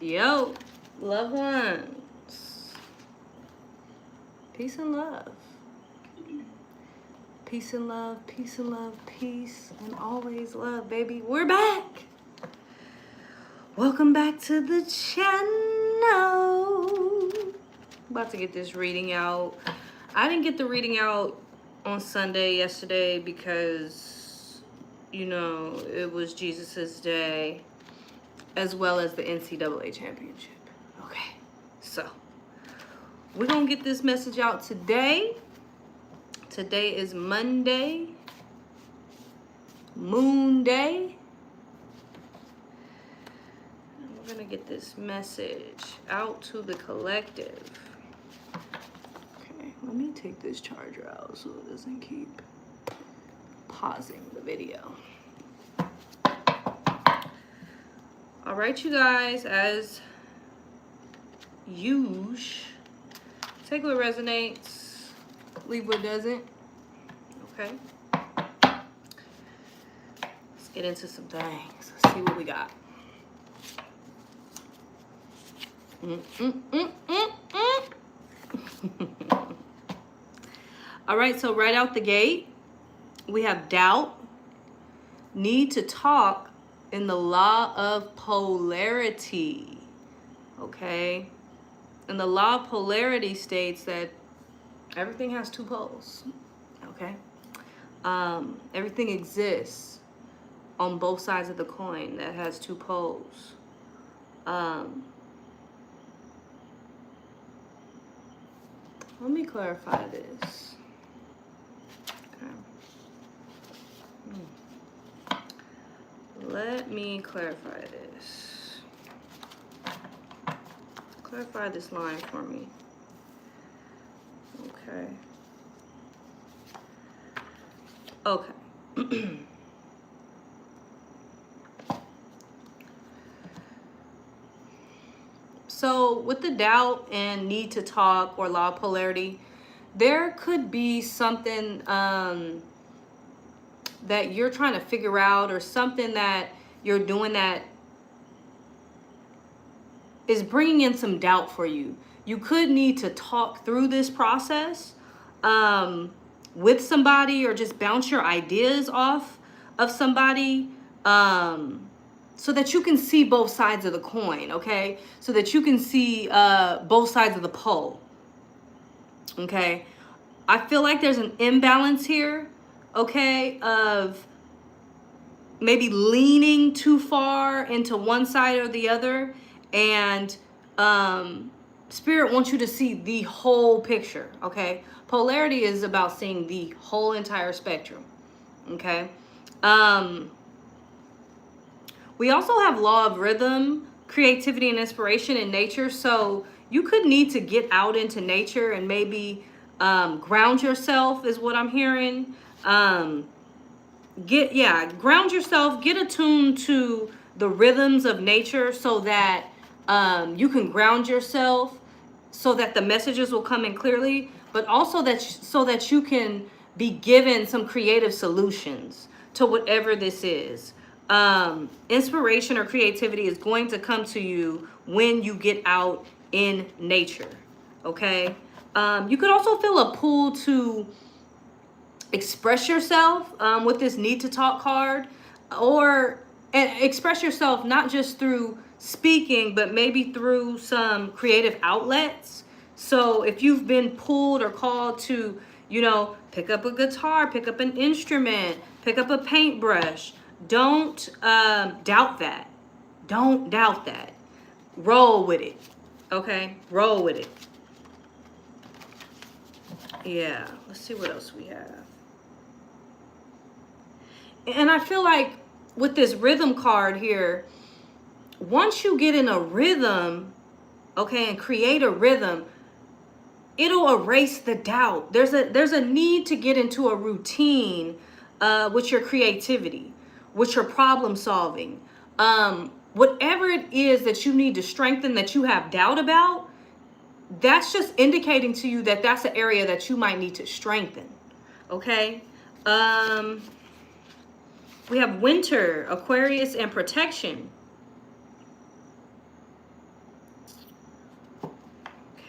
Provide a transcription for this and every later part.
Yo, loved ones. Peace and love. Peace and love, peace and love, peace and always love, baby. We're back. Welcome back to the channel. About to get this reading out. I didn't get the reading out on Sunday yesterday because, you know, it was Jesus's day, as well as the NCAA championship. Okay, so we're gonna get this message out today. Today is Monday, Moon Day. And we're gonna get this message out to the collective. Okay, let me take this charger out so it doesn't keep pausing the video. All right, you guys, as usual, take what resonates, leave what doesn't. Okay. Let's get into some things. Let's see what we got. All right, so right out the gate, we have doubt, need to talk, in the law of polarity. Okay, and the law of polarity states that everything has two poles. Okay, everything exists on both sides of the coin that has two poles. Let me clarify this. Okay. Let me clarify this. Clarify this line for me. Okay. Okay. So with the doubt and need to talk or law of polarity, there could be something that you're trying to figure out, or something that you're doing that is bringing in some doubt for you. You could need to talk through this process with somebody, or just bounce your ideas off of somebody so that you can see both sides of the coin, okay? So that you can see both sides of the pole, okay? I feel like there's an imbalance here, okay, of maybe leaning too far into one side or the other, and Spirit wants you to see the whole picture, okay? Polarity is about seeing the whole entire spectrum, okay? We also have law of rhythm, creativity, and inspiration in nature, so you could need to get out into nature and maybe ground yourself is what I'm hearing. Ground yourself, get attuned to the rhythms of nature so that you can ground yourself, so that the messages will come in clearly, but also so that you can be given some creative solutions to whatever this is. Inspiration or creativity is going to come to you when you get out in nature, okay? You could also feel a pull to express yourself with this need to talk card, and express yourself not just through speaking, but maybe through some creative outlets. So if you've been pulled or called to, you know, pick up a guitar, pick up an instrument, pick up a paintbrush, don't doubt that. Don't doubt that. Roll with it, okay? Roll with it. Yeah, let's see what else we have. And I feel like with this rhythm card here, once you get in a rhythm, okay, and create a rhythm, it'll erase the doubt. There's a need to get into a routine with your creativity, with your problem solving. Whatever it is that you need to strengthen, that you have doubt about, that's just indicating to you that that's an area that you might need to strengthen, okay? We have winter, Aquarius, and protection.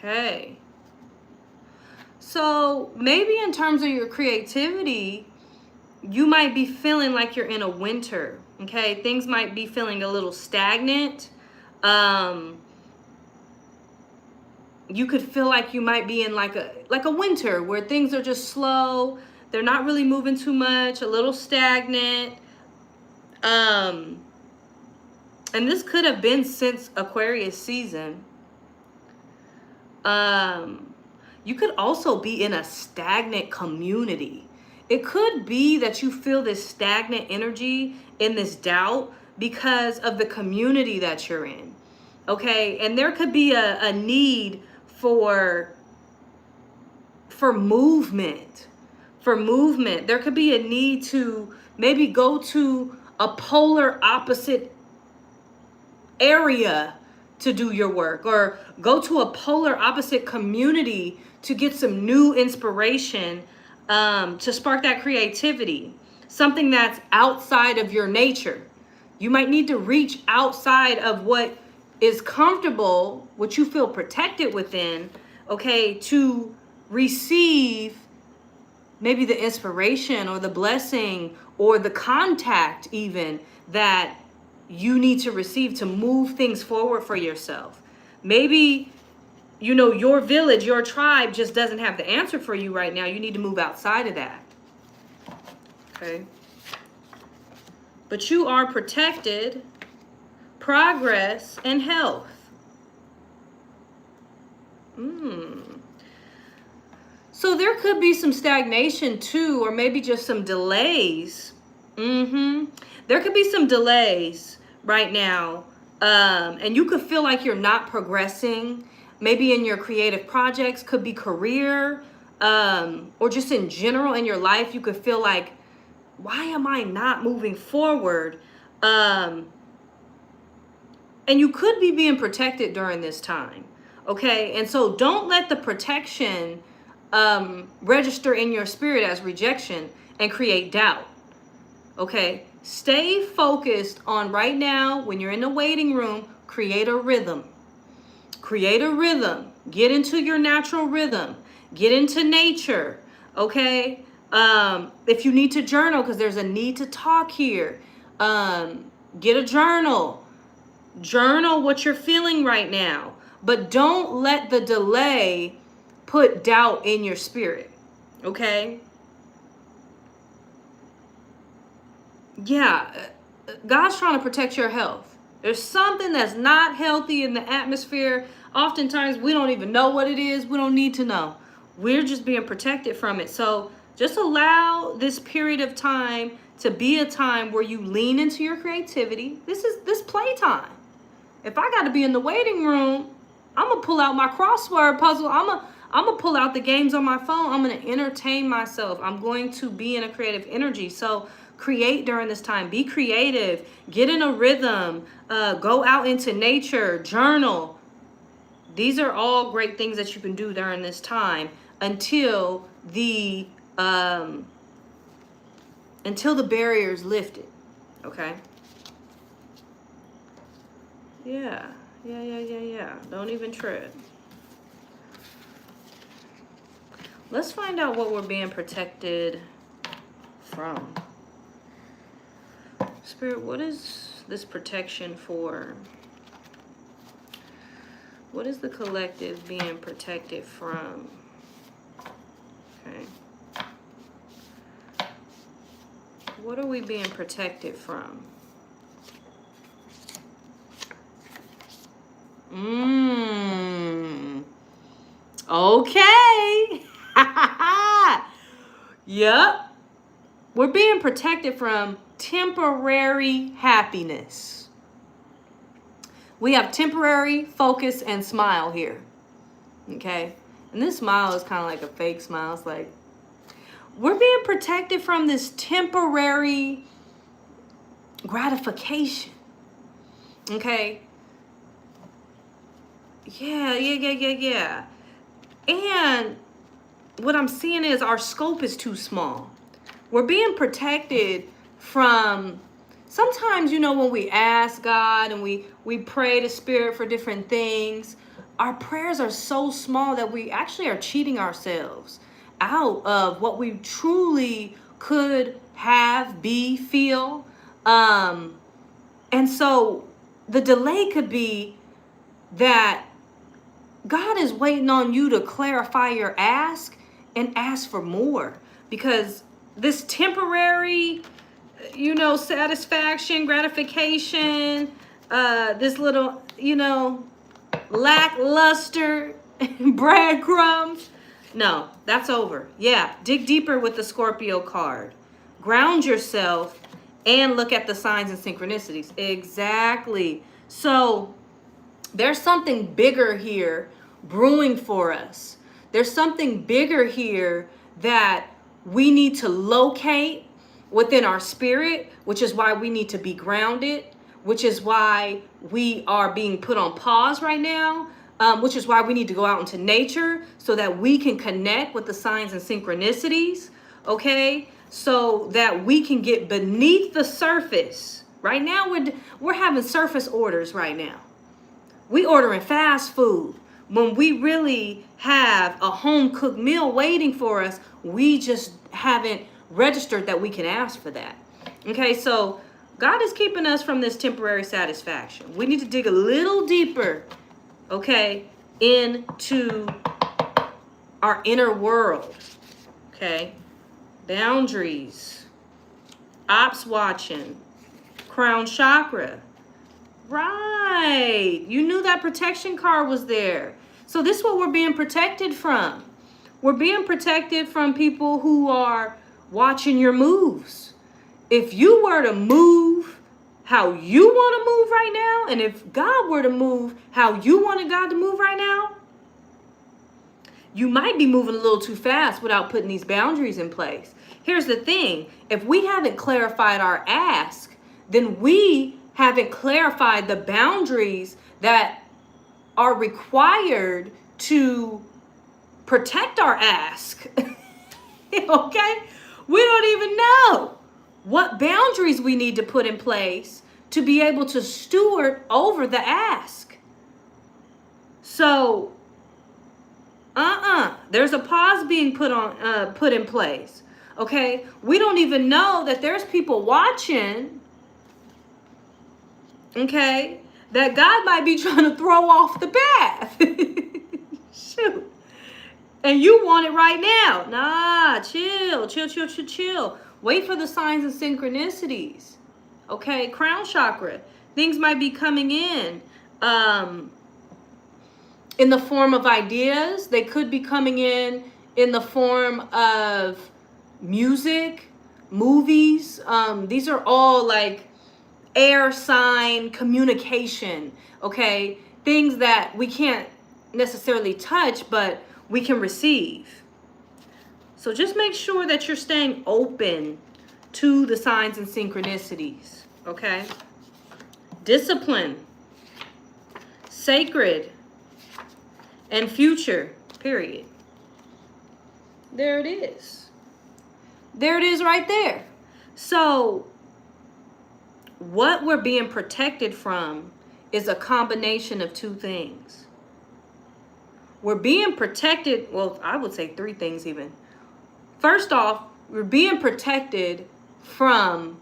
Okay. So maybe in terms of your creativity, you might be feeling like you're in a winter. Okay. Things might be feeling a little stagnant. You could feel like you might be in like a winter where things are just slow. They're not really moving too much, a little stagnant. And this could have been since Aquarius season. You could also be in a stagnant community. It could be that you feel this stagnant energy in this doubt because of the community that you're in. Okay, and there could be a need for movement. For movement. There could be a need to maybe go to a polar opposite area to do your work, or go to a polar opposite community to get some new inspiration, to spark that creativity, something that's outside of your nature. You might need to reach outside of what is comfortable, what you feel protected within, okay, to receive maybe the inspiration or the blessing or the contact even that you need to receive to move things forward for yourself. Maybe, your village, your tribe just doesn't have the answer for you right now. You need to move outside of that. Okay. But you are protected, progress, and health. So there could be some stagnation too, or maybe just some delays. There could be some delays right now. And you could feel like you're not progressing. Maybe in your creative projects, could be career, or just in general in your life, you could feel like, why am I not moving forward? And you could be being protected during this time. Okay. And so don't let the protection register in your spirit as rejection and create doubt. Okay. Stay focused on right now. When you're in the waiting room, create a rhythm. Create a rhythm. Get into your natural rhythm. Get into nature. Okay. If you need to journal, because there's a need to talk here, get a journal. Journal what you're feeling right now. But don't let the delay put doubt in your spirit. Okay? Yeah. God's trying to protect your health. There's something that's not healthy in the atmosphere. Oftentimes, we don't even know what it is. We don't need to know. We're just being protected from it. So just allow this period of time to be a time where you lean into your creativity. This playtime. If I got to be in the waiting room, I'm going to pull out my crossword puzzle. I'm going to pull out the games on my phone. I'm going to entertain myself. I'm going to be in a creative energy. So create during this time. Be creative. Get in a rhythm. Go out into nature. Journal. These are all great things that you can do during this time until the barrier is lifted. Okay? Yeah. Don't even trip. Let's find out what we're being protected from. Spirit, what is this protection for? What is the collective being protected from? Okay. What are we being protected from? Okay. Yep. We're being protected from temporary happiness. We have temporary, focus, and smile here. Okay. And this smile is kind of like a fake smile. It's like, we're being protected from this temporary gratification. Okay. Yeah. And what I'm seeing is our scope is too small. We're being protected from, sometimes, when we ask God and we pray to Spirit for different things, our prayers are so small that we actually are cheating ourselves out of what we truly could have, be, feel. And so the delay could be that God is waiting on you to clarify your ask and ask for more, because this temporary, satisfaction, gratification, this little, lackluster breadcrumbs. No, that's over. Yeah, dig deeper with the Scorpio card. Ground yourself and look at the signs and synchronicities. Exactly. So there's something bigger here brewing for us. There's something bigger here that we need to locate within our spirit, which is why we need to be grounded, which is why we are being put on pause right now, which is why we need to go out into nature so that we can connect with the signs and synchronicities, okay? So that we can get beneath the surface. Right now, we're having surface orders right now. We ordering fast food when we really have a home-cooked meal waiting for us. We just haven't registered that we can ask for that. Okay, so God is keeping us from this temporary satisfaction. We need to dig a little deeper, okay, into our inner world, okay? Boundaries, ops watching, crown chakra. Right. You knew that protection card was there. So this is what we're being protected from. We're being protected from people who are watching your moves. If you were to move how you want to move right now, and if God were to move how you wanted God to move right now, you might be moving a little too fast without putting these boundaries in place. Here's the thing. If we haven't clarified our ask, then we haven't clarified the boundaries that are required to protect our ask. Okay? We don't even know what boundaries we need to put in place to be able to steward over the ask. So, there's a pause being put in place. Okay? We don't even know that there's people watching, okay, that God might be trying to throw off the path. Shoot. And you want it right now. Nah, chill. Wait for the signs and synchronicities. Okay, crown chakra. Things might be coming in the form of ideas. They could be coming in the form of music, movies. These are all like air sign communication, okay? Things that we can't necessarily touch, but we can receive. So just make sure that you're staying open to the signs and synchronicities, okay? Discipline, sacred, and future, period. There it is. There it is right there. So what we're being protected from is a combination of two things. We're being protected, well, I would say three things even. First off, we're being protected from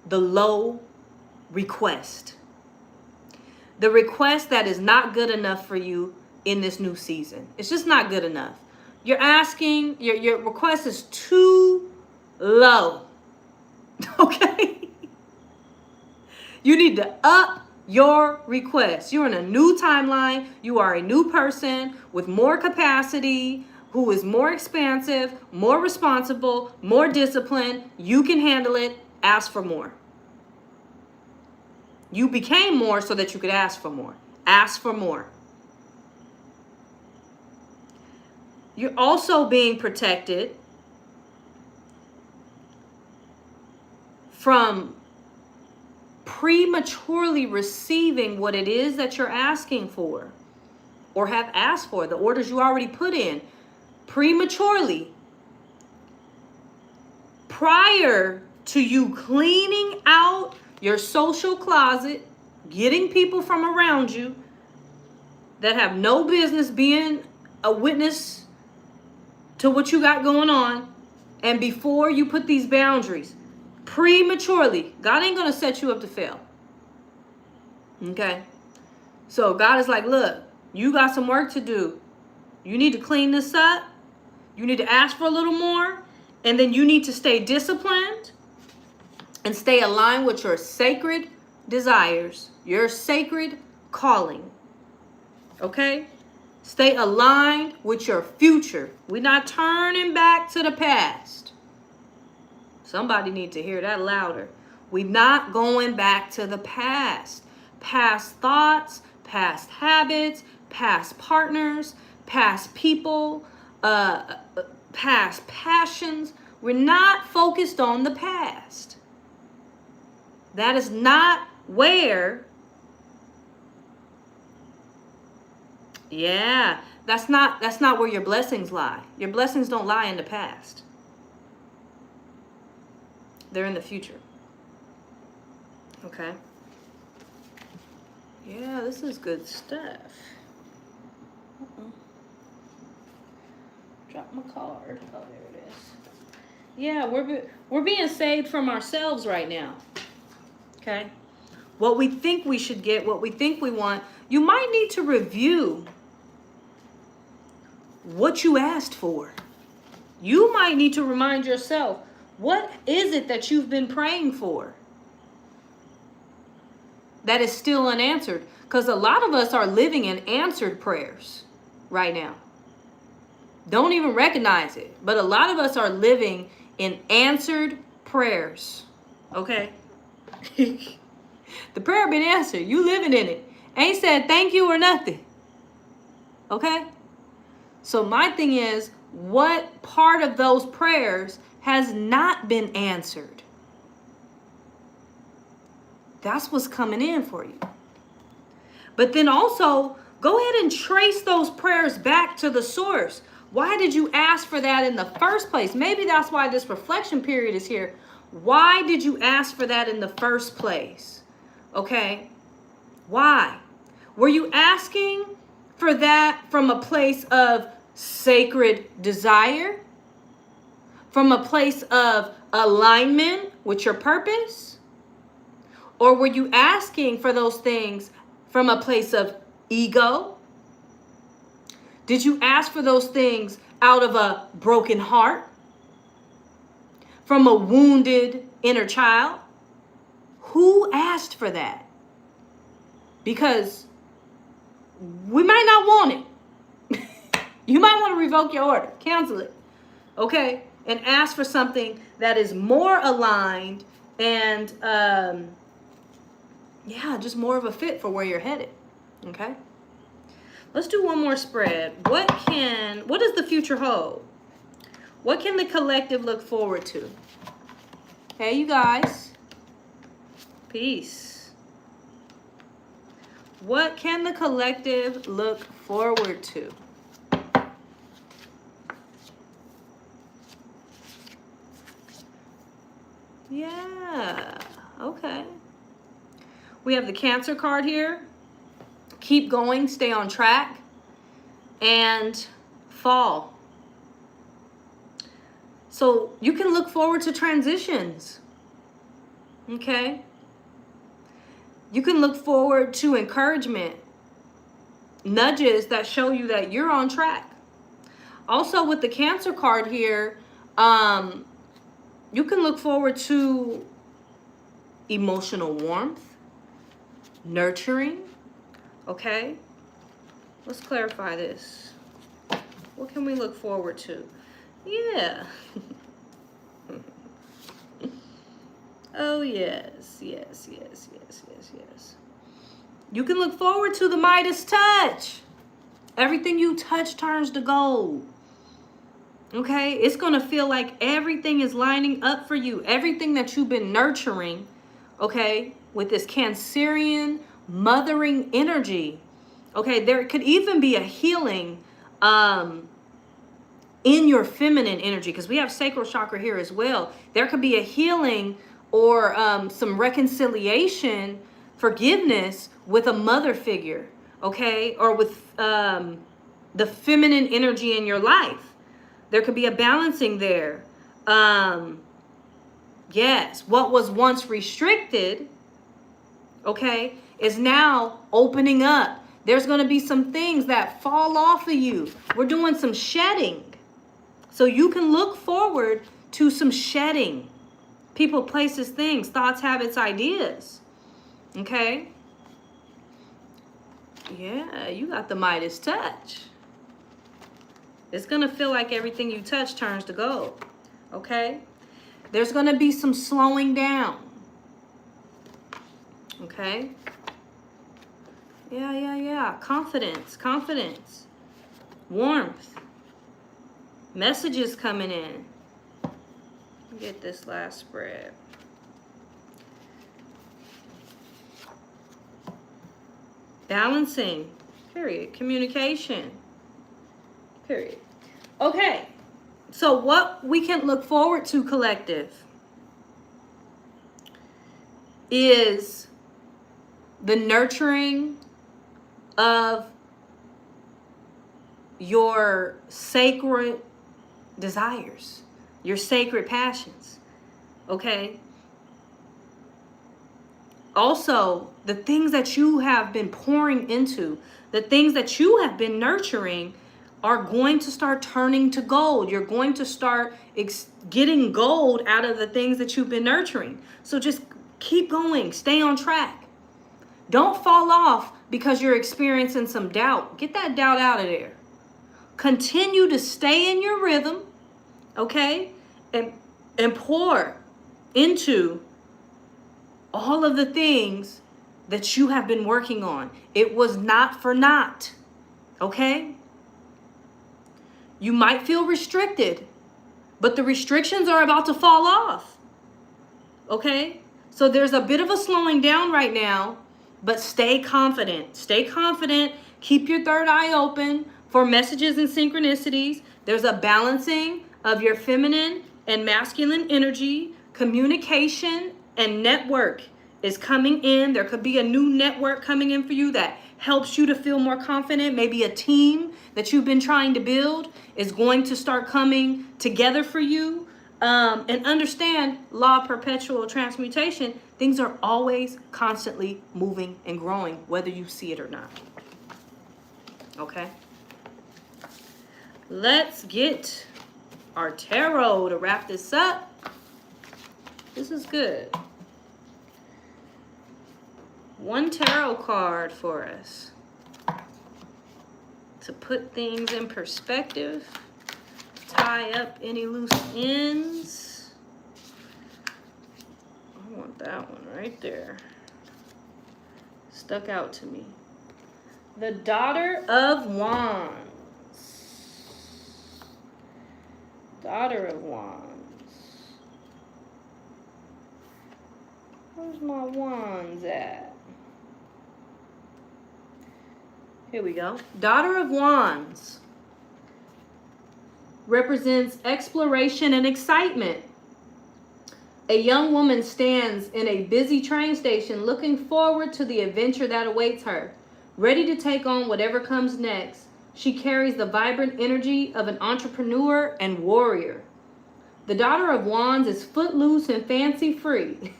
the low request. The request that is not good enough for you in this new season. It's just not good enough. You're asking, your request is too low. Okay? You need to up your request. You're in a new timeline. You are a new person with more capacity, who is more expansive, more responsible, more disciplined. You can handle it. Ask for more. You became more so that you could ask for more. Ask for more. You're also being protected from prematurely receiving what it is that you're asking for or have asked for, the orders you already put in prematurely, prior to you cleaning out your social closet, getting people from around you, that have no business being a witness to what you got going on. And before you put these boundaries prematurely, God ain't going to set you up to fail. Okay? So God is like, look, you got some work to do. You need to clean this up. You need to ask for a little more. And then you need to stay disciplined and stay aligned with your sacred desires, your sacred calling. Okay? Stay aligned with your future. We're not turning back to the past. Somebody needs to hear that louder. We're not going back to the past. Past thoughts, past habits, past partners, past people, past passions. We're not focused on the past. That is not where, that's not where your blessings lie. Your blessings don't lie in the past. They're in the future. Okay? Yeah, this is good stuff. Drop my card. Oh, there it is. Yeah, we're being saved from ourselves right now. Okay? What we think we should get, what we think we want, you might need to review what you asked for. You might need to remind yourself, what is it that you've been praying for that is still unanswered? Because a lot of us are living in answered prayers right now. Don't even recognize it. But a lot of us are living in answered prayers. Okay? The prayer been answered. You living in it. Ain't said thank you or nothing. Okay? So my thing is, what part of those prayers has not been answered? That's what's coming in for you. But then also, go ahead and trace those prayers back to the source. Why did you ask for that in the first place? Maybe that's why this reflection period is here. Why did you ask for that in the first place? Okay? Why? Were you asking for that from a place of sacred desire? From a place of alignment with your purpose? Or were you asking for those things from a place of ego? Did you ask for those things out of a broken heart? From a wounded inner child? Who asked for that? Because we might not want it. You might want to revoke your order, cancel it, okay? And ask for something that is more aligned and, just more of a fit for where you're headed, okay? Let's do one more spread. What does the future hold? What can the collective look forward to? Hey, you guys. Peace. What can the collective look forward to? Yeah, okay. We have the Cancer card here. Keep going, stay on track, and fall. So you can look forward to transitions, okay? You can look forward to encouragement, nudges that show you that you're on track. Also with the Cancer card here, you can look forward to emotional warmth, nurturing, okay? Let's clarify this. What can we look forward to? Yeah. Oh, yes, yes, yes, yes, yes, yes. You can look forward to the Midas touch. Everything you touch turns to gold. Okay? It's going to feel like everything is lining up for you. Everything that you've been nurturing, okay, with this Cancerian mothering energy. Okay? There could even be a healing in your feminine energy, because we have sacral chakra here as well. There could be a healing or some reconciliation, forgiveness with a mother figure. okay? Or with the feminine energy in your life. There could be a balancing there. Yes, what was once restricted, okay, is now opening up. There's going to be some things that fall off of you. We're doing some shedding. So you can look forward to some shedding. People, places, things, thoughts, habits, ideas. Okay? Yeah, you got the Midas touch. It's going to feel like everything you touch turns to gold. Okay? There's going to be some slowing down. Okay? Yeah. Confidence. Warmth. Messages coming in. Get this last spread. Balancing. Period. Communication. Period. Okay. So what we can look forward to, collective, is the nurturing of your sacred desires, your sacred passions, okay? Also, the things that you have been pouring into, the things that you have been nurturing are going to start turning to gold. You're going to start getting gold out of the things that you've been nurturing. So just keep going, stay on track. Don't fall off because you're experiencing some doubt. Get that doubt out of there. Continue to stay in your rhythm, okay? And pour into all of the things that you have been working on. It was not for naught, okay? You might feel restricted, but the restrictions are about to fall off, okay? So there's a bit of a slowing down right now, but stay confident. Stay confident. Keep your third eye open for messages and synchronicities. There's a balancing of your feminine and masculine energy. Communication and network is coming in. There could be a new network coming in for you that helps you to feel more confident. Maybe a team that you've been trying to build is going to start coming together for you. And understand law of perpetual transmutation. Things are always constantly moving and growing, whether you see it or not. Okay? Let's get our tarot to wrap this up. This is good. One tarot card for us to put things in perspective, tie up any loose ends. I want that one right there. Stuck out to me. The Daughter of Wands. Daughter of Wands. Where's my wands at? Here we go. Daughter of Wands represents exploration and excitement. A young woman stands in a busy train station looking forward to the adventure that awaits her. Ready to take on whatever comes next, she carries the vibrant energy of an entrepreneur and warrior. The Daughter of Wands is footloose and fancy-free.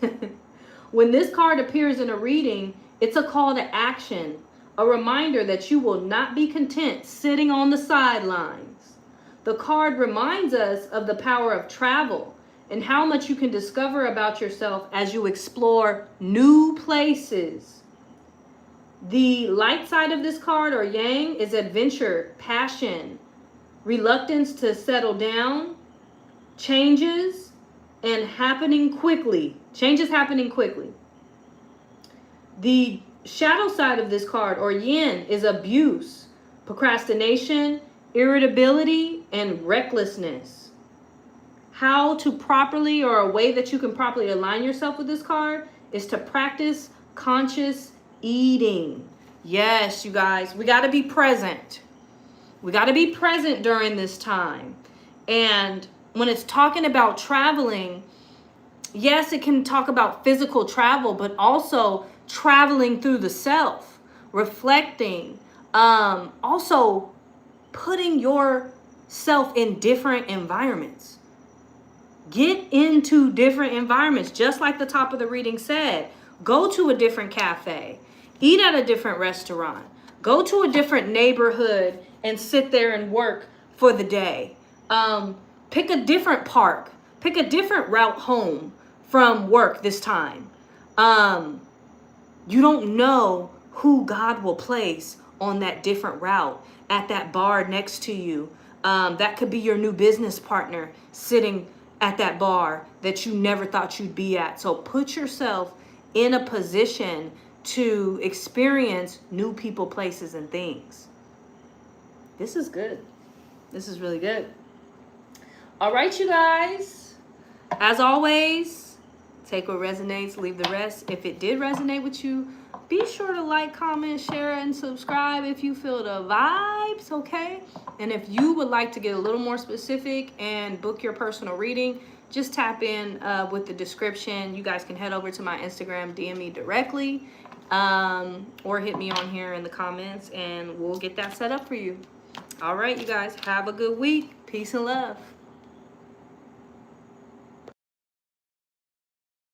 When this card appears in a reading, it's a call to action, a reminder that you will not be content sitting on the sidelines. The card reminds us of the power of travel and how much you can discover about yourself as you explore new places. The light side of this card, or yang, is adventure, passion, reluctance to settle down, changes, and happening quickly. Changes happening quickly. The shadow side of this card, or yin, is abuse, procrastination, irritability, and recklessness. How to properly, or a way that you can properly align yourself with this card, is to practice conscious eating. Yes, you guys, we got to be present. We got to be present during this time. And when it's talking about traveling, yes, it can talk about physical travel, but also traveling through the self. reflecting, also putting yourself in different environments. Get into different environments, just like the top of the reading said. Go to a different cafe, eat at a different restaurant, go to a different neighborhood and sit there and work for the day. Pick a different park, pick a different route home from work this time. You don't know who God will place on that different route, at that bar next to you. That could be your new business partner sitting at that bar that you never thought you'd be at. So put yourself in a position to experience new people, places, and things. This is good. This is really good. All right, you guys. As always, take what resonates, leave the rest. If it did resonate with you, be sure to like, comment, share, and subscribe if you feel the vibes, okay? And if you would like to get a little more specific and book your personal reading, just tap in with the description. You guys can head over to my Instagram, DM me directly, or hit me on here in the comments, and we'll get that set up for you. All right, you guys, have a good week. Peace and love.